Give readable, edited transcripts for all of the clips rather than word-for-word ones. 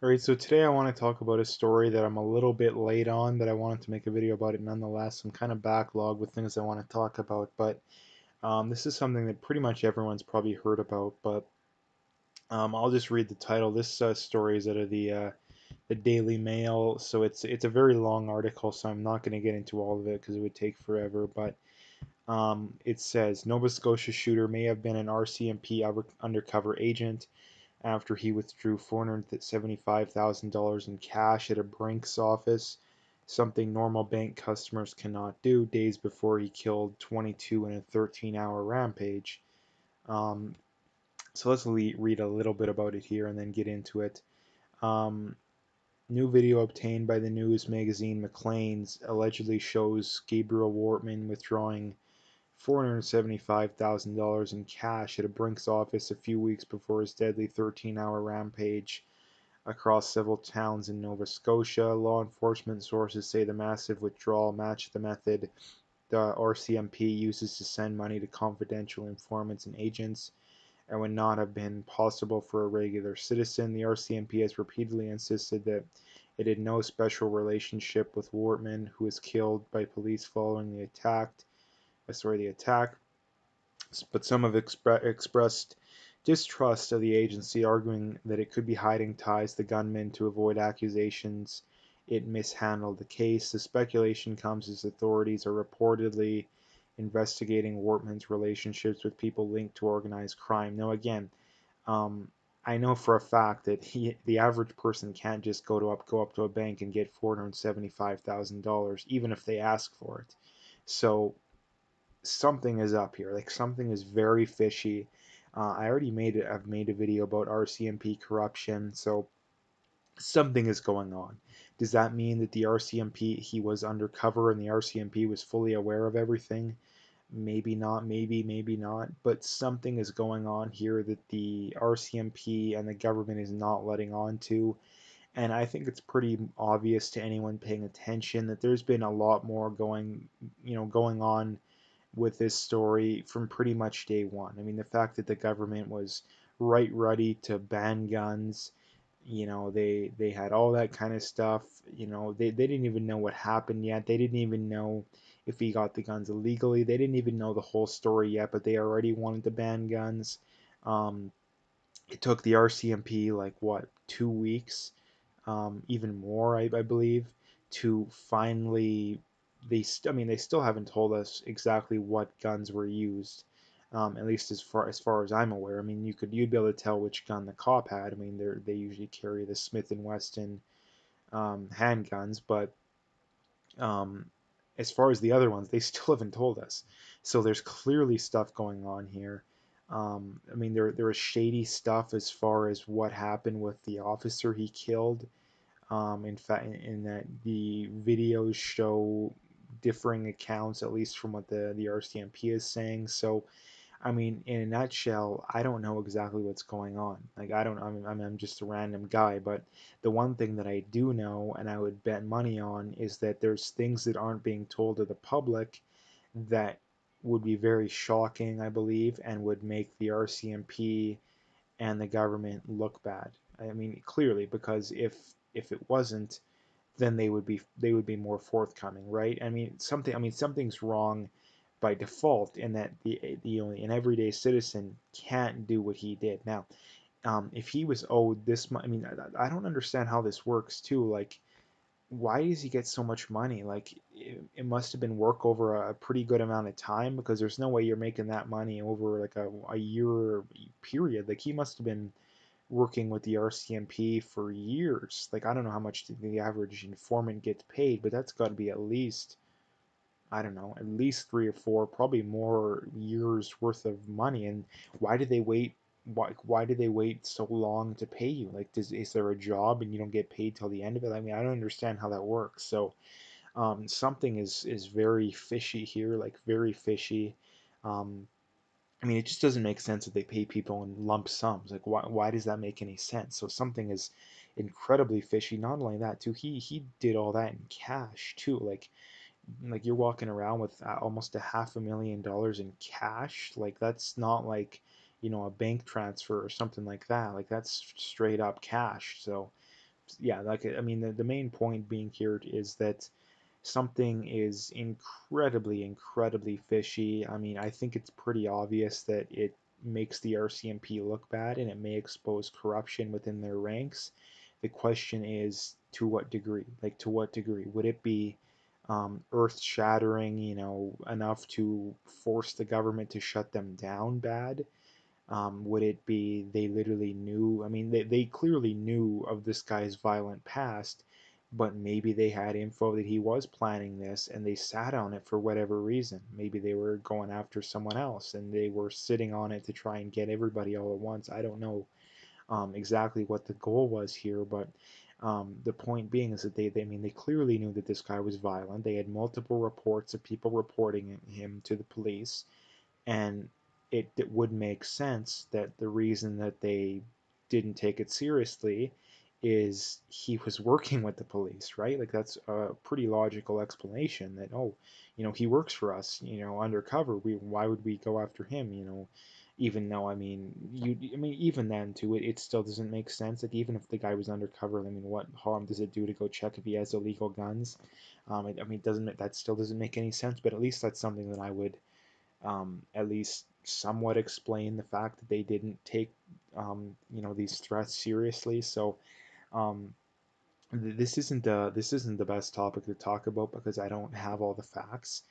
Alright, so today I want to talk about a story that I'm a little bit late on, but I wanted to make a video about it nonetheless. I'm kind of backlogged with things I want to talk about, but this is something that pretty much everyone's probably heard about, but I'll just read the title. This story is out of the Daily Mail, so it's a very long article, so I'm not going to get into all of it because it would take forever, but it says Nova Scotia shooter may have been an RCMP undercover agent after he withdrew $475,000 in cash at a Brink's office, something normal bank customers cannot do, days before he killed 22 in a 13-hour rampage. Um, so let's read a little bit about it here and then get into it. Um, New video obtained by the news magazine Maclean's allegedly shows Gabriel Wortman withdrawing $475,000 in cash at a Brink's office a few weeks before his deadly 13-hour rampage across several towns in Nova Scotia. Law enforcement sources say the massive withdrawal matched the method the RCMP uses to send money to confidential informants and agents and would not have been possible for a regular citizen. The RCMP has repeatedly insisted that it had no special relationship with Wortman, who was killed by police following the attack. But some have expressed distrust of the agency, arguing that it could be hiding ties to the gunman to avoid accusations it mishandled the case. The speculation comes as authorities are reportedly investigating Wortman's relationships with people linked to organized crime. Now, again, um, I know for a fact that the average person can't just go up to a bank and get $475,000, even if they ask for it. So something is up here. Like something is very fishy. I've made a video about RCMP corruption, so something is going on. Does that mean that the RCMP he was undercover and the RCMP was fully aware of everything? Maybe not, maybe not. But something is going on here that the RCMP and the government is not letting on to. And I think it's pretty obvious to anyone paying attention that there's been a lot more going on with this story from pretty much day one. I mean, the fact that the government was right ready to ban guns, they had all that kind of stuff. They didn't even know what happened yet. They didn't even know if he got the guns illegally. They didn't even know the whole story yet, but they already wanted to ban guns. Um, it took the RCMP like what 2 weeks, even more, I believe, to finally I mean they still haven't told us exactly what guns were used. At least as far as I'm aware. I mean, you'd be able to tell which gun the cop had. I mean, they usually carry the Smith and Wesson handguns, but um, as far as the other ones, they still haven't told us. So there's clearly stuff going on here. I mean, there was shady stuff as far as what happened with the officer he killed. In fact, in that the videos show differing accounts, at least from what the RCMP is saying. So I mean, in a nutshell, I don't know exactly what's going on. Like, I don't, I'm just a random guy, but the one thing that I do know, and I would bet money on, is that there's things that aren't being told to the public that would be very shocking, I believe, and would make the RCMP and the government look bad. I mean, clearly, because if it wasn't, then they would be more forthcoming, right? I mean something's wrong by default in that the only an everyday citizen can't do what he did. Now, if he was owed this much, I mean, I don't understand how this works too. Like, why does he get so much money? Like, it must have been work over a pretty good amount of time because there's no way you're making that money over like a year period. Like, he must have been working with the RCMP for years. Like, I don't know how much the average informant gets paid, but that's got to be at least, I don't know, at least 3 or 4, probably more years worth of money. And why do they wait? Why do they wait so long to pay you? Like, is there a job and you don't get paid till the end of it? I mean, I don't understand how that works. So, something is very fishy here, like very fishy. Um, I mean, it just doesn't make sense that they pay people in lump sums. Like, why does that make any sense? So something is incredibly fishy. Not only that, too, he did all that in cash too. Like you're walking around with almost $500,000 in cash. Like that's not like a bank transfer or something like that. Like that's straight up cash. So yeah, like I mean, the main point being here is that something is incredibly fishy. I mean, I think it's pretty obvious that it makes the RCMP look bad and it may expose corruption within their ranks. The question is to what degree? Like, to what degree? Would it be earth shattering, enough to force the government to shut them down bad? Would it be they literally knew? I mean, they clearly knew of this guy's violent past, but maybe they had info that he was planning this and they sat on it for whatever reason. Maybe they were going after someone else and they were sitting on it to try and get everybody all at once. I don't know exactly what the goal was here, but the point being is that I mean, they clearly knew that this guy was violent. They had multiple reports of people reporting him to the police, and it would make sense that the reason that they didn't take it seriously is he was working with the police, right? Like that's a pretty logical explanation that, oh, he works for us, undercover. Why would we go after him, even though, I mean, even then too, it still doesn't make sense. Like even if the guy was undercover, I mean, what harm does it do to go check if he has illegal guns? I mean, doesn't that still doesn't make any sense? But at least that's something that I would at least somewhat explain the fact that they didn't take these threats seriously. So um, this isn't the best topic to talk about because I don't have all the facts.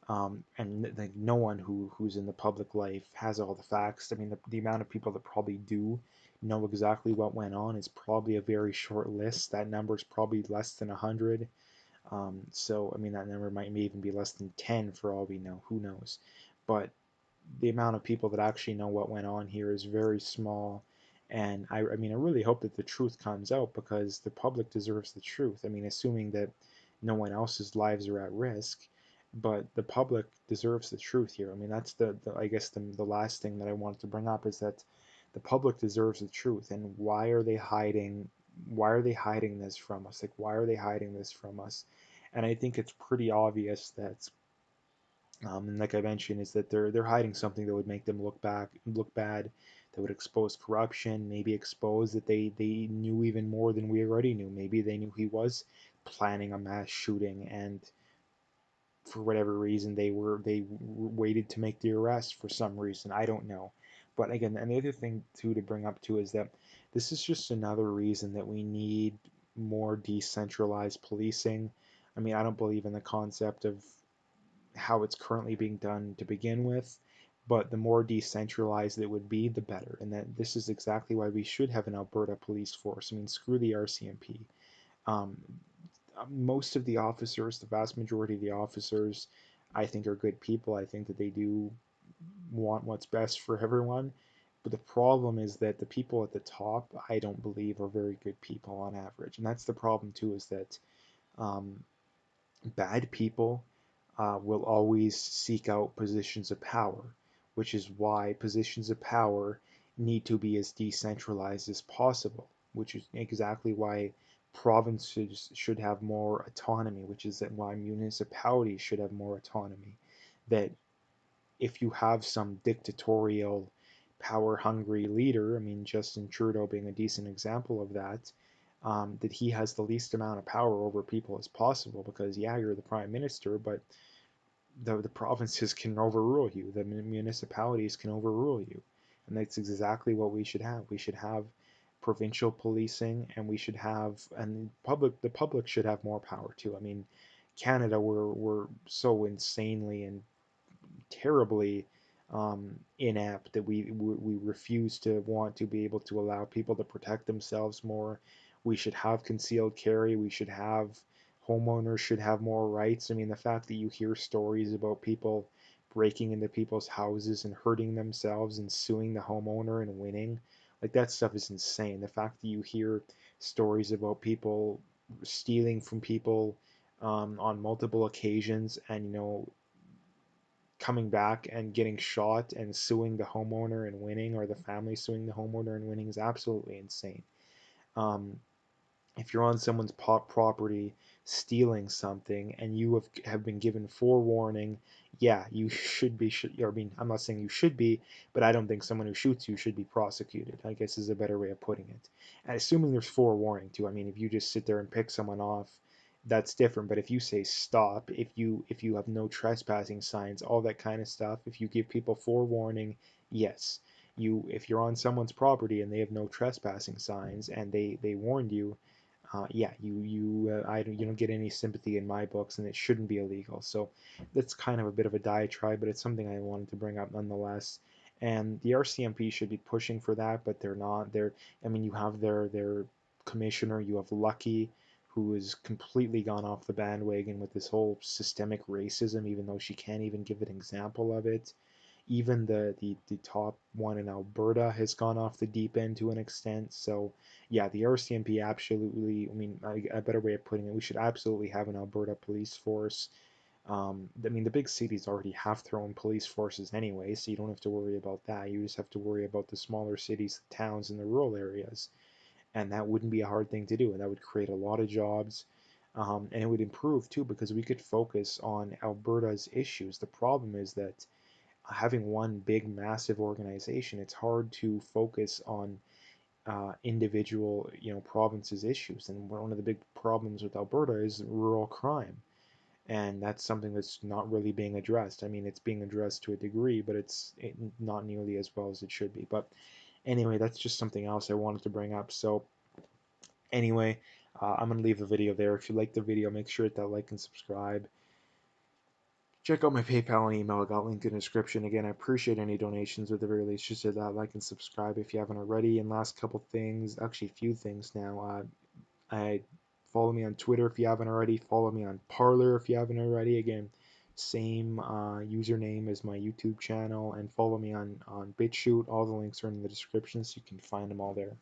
And like no one who's in the public life has all the facts. I mean, the amount of people that probably do know exactly what went on is probably a very short list. That number is probably less than 100. So I mean, that number might even be less than 10 for all we know. Who knows? But the amount of people that actually know what went on here is very small. And I mean, I really hope that the truth comes out because the public deserves the truth. I mean, assuming that no one else's lives are at risk, but the public deserves the truth here. I mean, that's I guess the last thing that I wanted to bring up is that the public deserves the truth. And why are they hiding? Why are they hiding this from us? Like, why are they hiding this from us? And I think it's pretty obvious that and like I mentioned, is that they're hiding something that would make them look bad, that would expose corruption, maybe expose that they knew even more than we already knew. Maybe they knew he was planning a mass shooting, and for whatever reason they waited to make the arrest for some reason. I don't know. But again, and the other thing too to bring up too is that this is just another reason that we need more decentralized policing. I mean, I don't believe in the concept of how it's currently being done to begin with, but the more decentralized it would be, the better. And that this is exactly why we should have an Alberta police force. I mean, screw the RCMP. Um, Most of the officers, the vast majority of the officers, I think are good people. I think that they do want what's best for everyone. But the problem is that the people at the top, I don't believe, are very good people on average. And that's the problem too, is that um, bad people will always seek out positions of power, which is why positions of power need to be as decentralized as possible, which is exactly why provinces should have more autonomy, which is why municipalities should have more autonomy. That if you have some dictatorial, power hungry leader, I mean, Justin Trudeau being a decent example of that, that he has the least amount of power over people as possible because, yeah, you're the prime minister, but the provinces can overrule you, the municipalities can overrule you. And that's exactly what we should have. We should have provincial policing and we should have, and the public should have more power too. I mean, Canada, we're so insanely and terribly inept that we refuse to want to be able to allow people to protect themselves more. We should have concealed carry. We should have homeowners should have more rights. I mean, the fact that you hear stories about people breaking into people's houses and hurting themselves and suing the homeowner and winning, like that stuff is insane. The fact that you hear stories about people stealing from people on multiple occasions and coming back and getting shot and suing the homeowner and winning, or the family suing the homeowner and winning, is absolutely insane. Um, if you're on someone's property stealing something and you have been given forewarning, yeah, you should be. I mean, I'm not saying you should be, but I don't think someone who shoots you should be prosecuted, I guess is a better way of putting it. And assuming there's forewarning too. I mean, if you just sit there and pick someone off, that's different. But if you say stop, if you have no trespassing signs, all that kind of stuff, if you give people forewarning, yes. If you're on someone's property and they have no trespassing signs and they warned you, yeah, you don't get any sympathy in my books, and it shouldn't be illegal. So that's kind of a bit of a diatribe, but it's something I wanted to bring up nonetheless. And the RCMP should be pushing for that, but they're not. I mean, you have their commissioner, you have Lucky, who has completely gone off the bandwagon with this whole systemic racism, even though she can't even give an example of it. Even the top one in Alberta has gone off the deep end to an extent. So yeah, the RCMP absolutely. I mean, a better way of putting it, we should absolutely have an Alberta police force. I mean, the big cities already have their own police forces anyway, so you don't have to worry about that. You just have to worry about the smaller cities, the towns, and the rural areas, and that wouldn't be a hard thing to do, and that would create a lot of jobs. And it would improve too because we could focus on Alberta's issues. The problem is that having one big massive organization, it's hard to focus on individual provinces issues. And one of the big problems with Alberta is rural crime, and that's something that's not really being addressed. I mean, it's being addressed to a degree, but it's not nearly as well as it should be. But anyway, that's just something else I wanted to bring up. So anyway, I'm gonna leave the video there. If you like the video, make sure to hit that like and subscribe. Check out my PayPal and email. I got linked in the description. Again, I appreciate any donations. At the very least, just hit that like and subscribe if you haven't already. And last couple things, actually a few things now. I follow me on Twitter if you haven't already. Follow me on Parler if you haven't already. Again, same username as my YouTube channel. And follow me on BitChute. All the links are in the description, so you can find them all there.